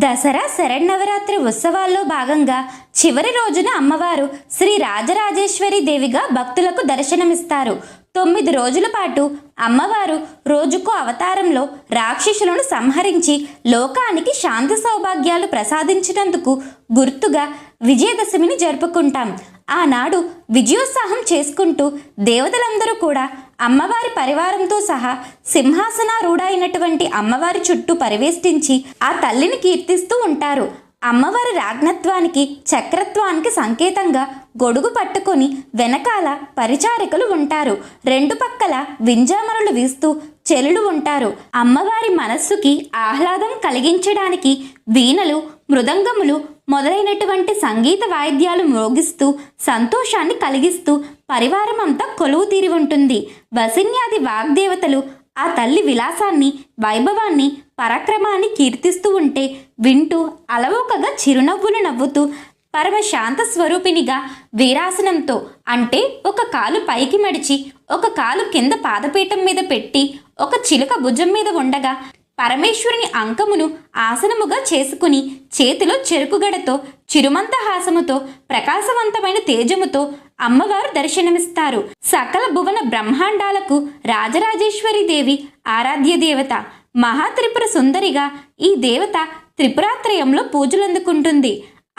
దసరా శరన్నవరాత్రి ఉత్సవాల్లో భాగంగా చివరి రోజున అమ్మవారు శ్రీ రాజరాజేశ్వరి దేవిగా భక్తులకు దర్శనమిస్తారు. 9 రోజుల పాటు అమ్మవారు రోజుకో అవతారంలో రాక్షసులను సంహరించి లోకానికి శాంతి సౌభాగ్యాలు ప్రసాదించినందుకు గుర్తుగా విజయదశమిని జరుపుకుంటాం. ఆనాడు విజయోత్సాహం చేసుకుంటూ దేవతలందరూ కూడా అమ్మవారి పరివారంతో సహా సింహాసనారూఢ అయినటువంటి అమ్మవారి చుట్టూ పరివేష్టించి ఆ తల్లిని కీర్తిస్తూ ఉంటారు. అమ్మవారి రాజ్ఞత్వానికి చక్రత్వానికి సంకేతంగా గొడుగు పట్టుకొని వెనకాల పరిచారికలు ఉంటారు. 2 పక్కల వింజామరలు వీస్తూ చెలులు ఉంటారు. అమ్మవారి మనస్సుకి ఆహ్లాదం కలిగించడానికి వీణలు, మృదంగములు మొదలైనటువంటి సంగీత వాయిద్యాలు మ్రోగిస్తూ సంతోషాన్ని కలిగిస్తూ పరివారమంతా కొలువు తీరి ఉంటుంది. వసిన్యాది వాగ్దేవతలు ఆ తల్లి విలాసాన్ని, వైభవాన్ని, పరాక్రమాన్ని కీర్తిస్తూ ఉంటే వింటూ అలవోకగా చిరునవ్వులు నవ్వుతూ పరమశాంత స్వరూపినిగా వీరాసనంతో, అంటే ఒక కాలు పైకి మడిచి ఒక కాలు కింద పాదపీఠం మీద పెట్టి ఒక చిలుక భుజం మీద ఉండగా పరమేశ్వరుని అంకమును ఆసనముగా చేసుకుని చేతిలో చెరుకుగడతో చిరుమందహాసముతో ప్రకాశవంతమైన తేజముతో అమ్మవారు దర్శనమిస్తారు. సకల భువన బ్రహ్మాండాలకు రాజరాజేశ్వరి దేవి ఆరాధ్య దేవత. మహాత్రిపుర సుందరిగా ఈ దేవత త్రిపురాత్రయంలో పూజలందుకుంటుంది.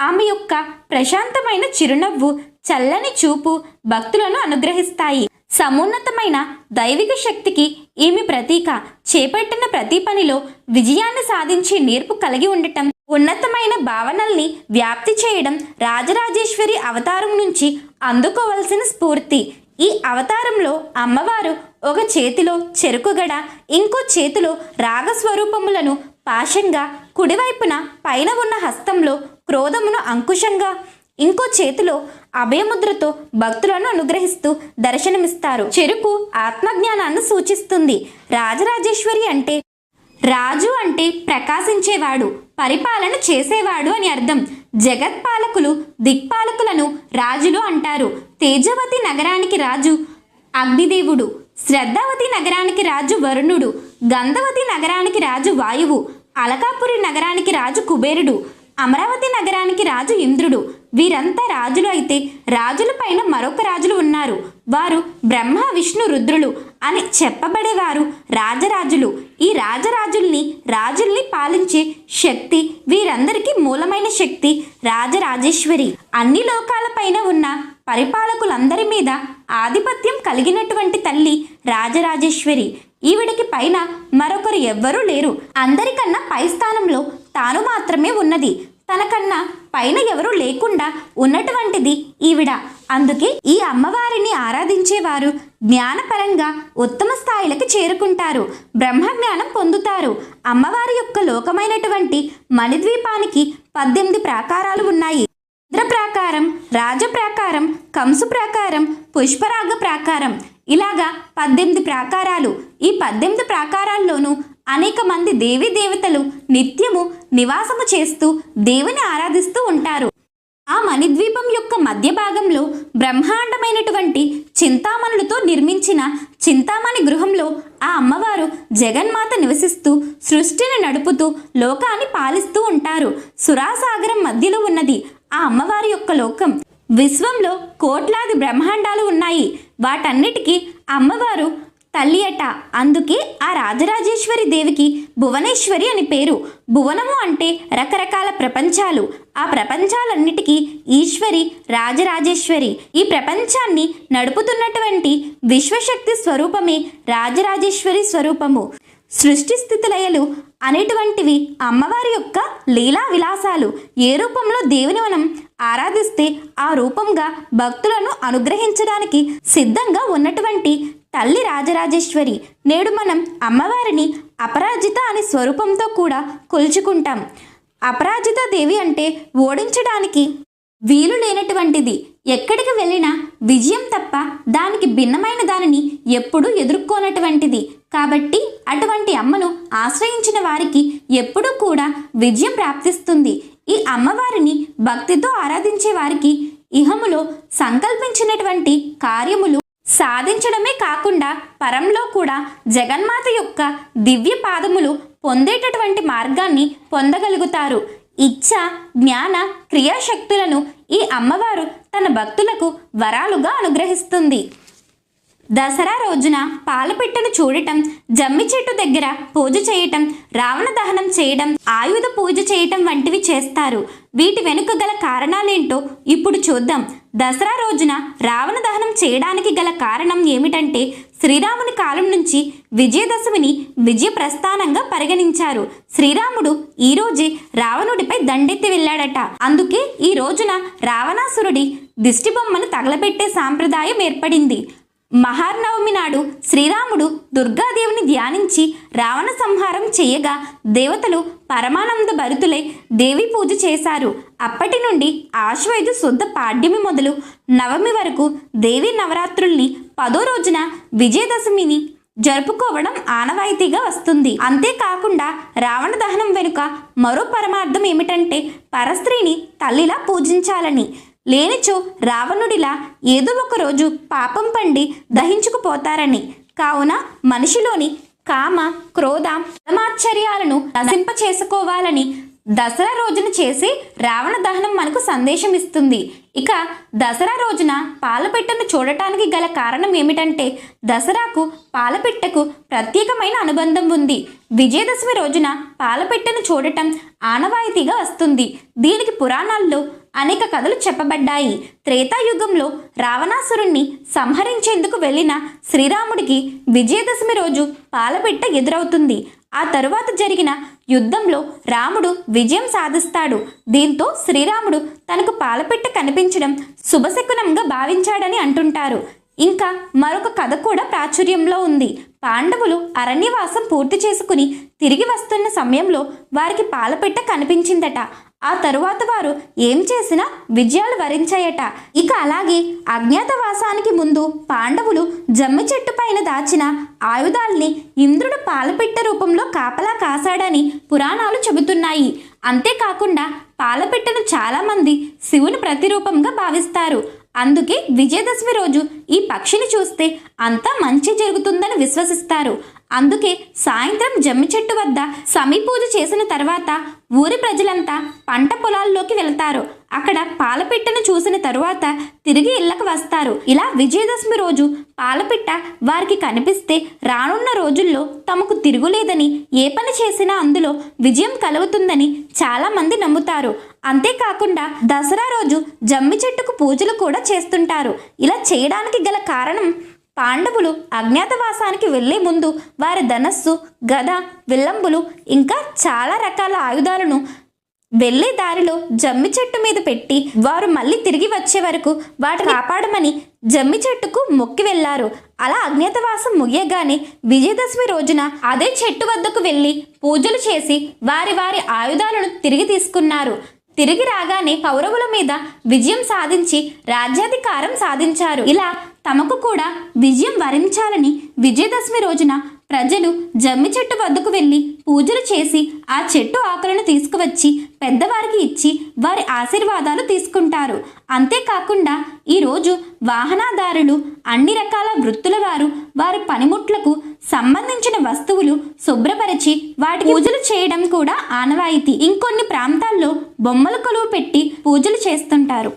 ఆమె యొక్క ప్రశాంతమైన చిరునవ్వు, చల్లని చూపు భక్తులను అనుగ్రహిస్తాయి. సమున్నతమైన దైవిక శక్తికి ఈమె ప్రతీక. చేపట్టిన ప్రతి పనిలో విజయాన్ని సాధించే నేర్పు కలిగి ఉండటం, ఉన్నతమైన భావనల్ని వ్యాప్తి చేయడం రాజరాజేశ్వరి అవతారం నుంచి అందుకోవలసిన స్ఫూర్తి. ఈ అవతారంలో అమ్మవారు ఒక చేతిలో చెరుకుగడ, ఇంకో చేతిలో రాగస్వరూపములను పాశంగా, కుడివైపున పైన ఉన్న హస్తంలో క్రోధమును అంకుశంగా, ఇంకో చేతిలో అభయముద్రతో భక్తులను అనుగ్రహిస్తూ దర్శనమిస్తారు. చెరుకు ఆత్మజ్ఞానాన్ని సూచిస్తుంది. రాజరాజేశ్వరి అంటే రాజు అంటే ప్రకాశించేవాడు, పరిపాలన చేసేవాడు అని అర్థం. జగత్పాలకులు, దిక్పాలకులను రాజులు అంటారు. తేజవతి నగరానికి రాజు అగ్నిదేవుడు, శ్రద్ధావతి నగరానికి రాజు వరుణుడు, గంధవతి నగరానికి రాజు వాయువు, అలకాపురి నగరానికి రాజు కుబేరుడు, అమరావతి నగరానికి రాజు ఇంద్రుడు. వీరంతా రాజులు అయితే రాజుల పైన మరొక రాజులు ఉన్నారు. వారు బ్రహ్మ, విష్ణు, రుద్రులు అని చెప్పబడేవారు రాజరాజులు. ఈ రాజుల్ని పాలించే శక్తి, వీరందరికీ మూలమైన శక్తి రాజరాజేశ్వరి. అన్ని లోకాలపైన ఉన్న పరిపాలకులందరి మీద ఆధిపత్యం కలిగినటువంటి తల్లి రాజరాజేశ్వరి. ఈవిడికి పైన మరొకరు ఎవ్వరూ లేరు. అందరికన్నా పై స్థానంలో తాను మాత్రమే ఉన్నది. తనకన్నా పైన ఎవరూ లేకుండా ఉన్నటువంటిది ఈవిడ. అందుకే ఈ అమ్మవారిని ఆరాధించేవారు జ్ఞానపరంగా ఉత్తమ స్థాయిలకు చేరుకుంటారు, బ్రహ్మజ్ఞానం పొందుతారు. అమ్మవారి యొక్క లోకమైనటువంటి మణిద్వీపానికి 18 ప్రాకారాలు ఉన్నాయి. ఇంద్ర ప్రాకారం, రాజ ప్రాకారం, కంసు ప్రాకారం, పుష్పరాగ ప్రాకారం, ఇలాగా 18 ప్రాకారాలు. ఈ 18 ప్రాకారాల్లోనూ అనేక మంది దేవీ దేవతలు నిత్యము నివాసము చేస్తూ దేవుని ఆరాధిస్తూ ఉంటారు. ఆ మణిద్వీపం యొక్క మధ్య భాగంలో బ్రహ్మాండమైనటువంటి చింతామణులతో నిర్మించిన చింతామణి గృహంలో ఆ అమ్మవారు జగన్మాత నివసిస్తూ సృష్టిని నడుపుతూ లోకాన్ని పాలిస్తూ ఉంటారు. సురాసాగరం మధ్యలో ఉన్నది ఆ అమ్మవారి యొక్క లోకం. విశ్వంలో కోట్లాది బ్రహ్మాండాలు ఉన్నాయి. వాటన్నిటికీ అమ్మవారు తల్లి అట. అందుకే ఆ రాజరాజేశ్వరి దేవికి భువనేశ్వరి అని పేరు. భువనము అంటే రకరకాల ప్రపంచాలు. ఆ ప్రపంచాలన్నిటికీ ఈశ్వరి రాజరాజేశ్వరి. ఈ ప్రపంచాన్ని నడుపుతున్నటువంటి విశ్వశక్తి స్వరూపమే రాజరాజేశ్వరి స్వరూపము. సృష్టి స్థితి లయలు అనేటువంటివి అమ్మవారి యొక్క లీలా విలాసాలు. ఏ రూపంలో దేవుని మనం ఆరాధిస్తే ఆ రూపంగా భక్తులను అనుగ్రహించడానికి సిద్ధంగా ఉన్నటువంటి తల్లి రాజరాజేశ్వరి. నేడు మనం అమ్మవారిని అపరాజిత అనే స్వరూపంతో కూడా కొలుచుకుంటాం. అపరాజిత దేవి అంటే ఓడించడానికి వీలు లేనటువంటిది. ఎక్కడికి వెళ్ళినా విజయం తప్ప దానికి భిన్నమైన దానిని ఎప్పుడూ ఎదుర్కోనటువంటిది. కాబట్టి అటువంటి అమ్మను ఆశ్రయించిన వారికి ఎప్పుడూ కూడా విజయం ప్రాప్తిస్తుంది. ఈ అమ్మవారిని భక్తితో ఆరాధించే వారికి ఇహములో సంకల్పించినటువంటి కార్యములు సాధించడమే కాకుండా పరంలో కూడా జగన్మాత యొక్క దివ్య పాదములు పొందేటటువంటి మార్గాన్ని పొందగలుగుతారు. ఇచ్ఛ, జ్ఞాన, క్రియాశక్తులను ఈ అమ్మవారు తన భక్తులకు వరాలుగా అనుగ్రహిస్తుంది. దసరా రోజున పాలపిట్టను చూడటం, జమ్మి చెట్టు దగ్గర పూజ చేయటం, రావణ దహనం చేయడం, ఆయుధ పూజ చేయటం వంటివి చేస్తారు. వీటి వెనుక గల కారణాలేంటో ఇప్పుడు చూద్దాం. దసరా రోజున రావణ దహనం చేయడానికి గల కారణం ఏమిటంటే, శ్రీరాముని కాలం నుంచి విజయదశమిని విజయ ప్రస్థానంగా పరిగణించారు. శ్రీరాముడు ఈ రోజే రావణుడిపై దండెత్తి వెళ్ళాడట. అందుకే ఈ రోజున రావణాసురుడి దిష్టిబొమ్మను తగలబెట్టే సాంప్రదాయం ఏర్పడింది. మహానవమి నాడు శ్రీరాముడు దుర్గాదేవిని ధ్యానించి రావణ సంహారం చేయగా దేవతలు పరమానంద భరితులై దేవి పూజ చేశారు. అప్పటి నుండి ఆశ్వయుజ శుద్ధ పాడ్యమి మొదలు నవమి వరకు దేవి నవరాత్రుల్ని 10వ రోజున విజయదశమిని జరుపుకోవడం ఆనవాయితీగా వస్తుంది. అంతేకాకుండా రావణ దహనం వెనుక మరో పరమార్థం ఏమిటంటే, పరస్త్రీని తల్లిలా పూజించాలని. లేనిచో రావణుడిలా ఏదో ఒక రోజు పాపం పండి దహించుకుపోతారని. కావున మనిషిలోని కామ, క్రోధ, పరమాశ్చర్యాలను నశింప చేసుకోవాలని దసరా రోజున చేసి రావణ దహనం మనకు సందేశం ఇస్తుంది. ఇక దసరా రోజున పాలపిట్టను చూడటానికి గల కారణం ఏమిటంటే, దసరాకు పాలపిట్టకు ప్రత్యేకమైన అనుబంధం ఉంది. విజయదశమి రోజున పాలపిట్టను చూడటం ఆనవాయితీగా వస్తుంది. దీనికి పురాణాల్లో అనేక కథలు చెప్పబడ్డాయి. త్రేతాయుగంలో రావణాసురుణ్ణి సంహరించేందుకు వెళ్ళిన శ్రీరాముడికి విజయదశమి రోజు పాలపిట్ట ఎదురవుతుంది. ఆ తరువాత జరిగిన యుద్ధంలో రాముడు విజయం సాధిస్తాడు. దీంతో శ్రీరాముడు తనకు పాలపిట్ట కనిపించడం శుభశకునంగా భావించాడని అంటుంటారు. ఇంకా మరొక కథ కూడా ప్రాచుర్యంలో ఉంది. పాండవులు అరణ్యవాసం పూర్తి చేసుకుని తిరిగి వస్తున్న సమయంలో వారికి పాలపిట్ట కనిపించిందట. ఆ తరువాత వారు ఏం చేసినా విజయాలు వరించాయట. ఇక అలాగే అజ్ఞాతవాసానికి ముందు పాండవులు జమ్మి చెట్టు పైన దాచిన ఆయుధాల్ని ఇంద్రుడు పాలపిట్ట రూపంలో కాపలా కాశాడని పురాణాలు చెబుతున్నాయి. అంతేకాకుండా పాలపిట్టను చాలామంది శివుని ప్రతిరూపంగా భావిస్తారు. అందుకే విజయదశమి రోజు ఈ పక్షిని చూస్తే అంతా మంచి జరుగుతుందని విశ్వసిస్తారు. అందుకే సాయంత్రం జమ్మి చెట్టు వద్ద సమీపూజ చేసిన తర్వాత ఊరి ప్రజలంతా పంట పొలాల్లోకి వెళ్తారు. అక్కడ పాలపిట్టను చూసిన తరువాత తిరిగి ఇళ్లకు వస్తారు. ఇలా విజయదశమి రోజు పాలపిట్ట వారికి కనిపిస్తే రానున్న రోజుల్లో తమకు తిరుగులేదని, ఏ పని చేసినా అందులో విజయం కలుగుతుందని చాలా మంది నమ్ముతారు. అంతేకాకుండా దసరా రోజు జమ్మి చెట్టుకు పూజలు కూడా చేస్తుంటారు. ఇలా చేయడానికి గల కారణం, పాండవులు అజ్ఞాతవాసానికి వెళ్లే ముందు వారి ధనస్సు, గద, విల్లంబులు ఇంకా చాలా రకాల ఆయుధాలను వెళ్లే దారిలో జమ్మి చెట్టు మీద పెట్టి వారు మళ్ళీ తిరిగి వచ్చే వరకు వాటిని కాపాడమని జమ్మి చెట్టుకు మొక్కి వెళ్లారు. అలా అజ్ఞాతవాసం ముగియగానే విజయదశమి రోజున అదే చెట్టు వద్దకు వెళ్లి పూజలు చేసి వారి వారి ఆయుధాలను తిరిగి తీసుకున్నారు. తిరిగి రాగానే కౌరవుల మీద విజయం సాధించి రాజ్యాధికారం సాధించారు. ఇలా తమకు కూడా విజయం వరించాలని విజయదశమి రోజున ప్రజలు జమ్మి చెట్టు వద్దకు వెళ్ళి పూజలు చేసి ఆ చెట్టు ఆకులను తీసుకువచ్చి పెద్దవారికి ఇచ్చి వారి ఆశీర్వాదాలు తీసుకుంటారు. అంతేకాకుండా ఈరోజు వాహనదారులు, అన్ని రకాల వృత్తుల వారు వారి పనిముట్లకు సంబంధించిన వస్తువులు శుభ్రపరిచి వాటి పూజలు చేయడం కూడా ఆనవాయితీ. ఇంకొన్ని ప్రాంతాల్లో బొమ్మల కొలువు పెట్టి పూజలు చేస్తుంటారు.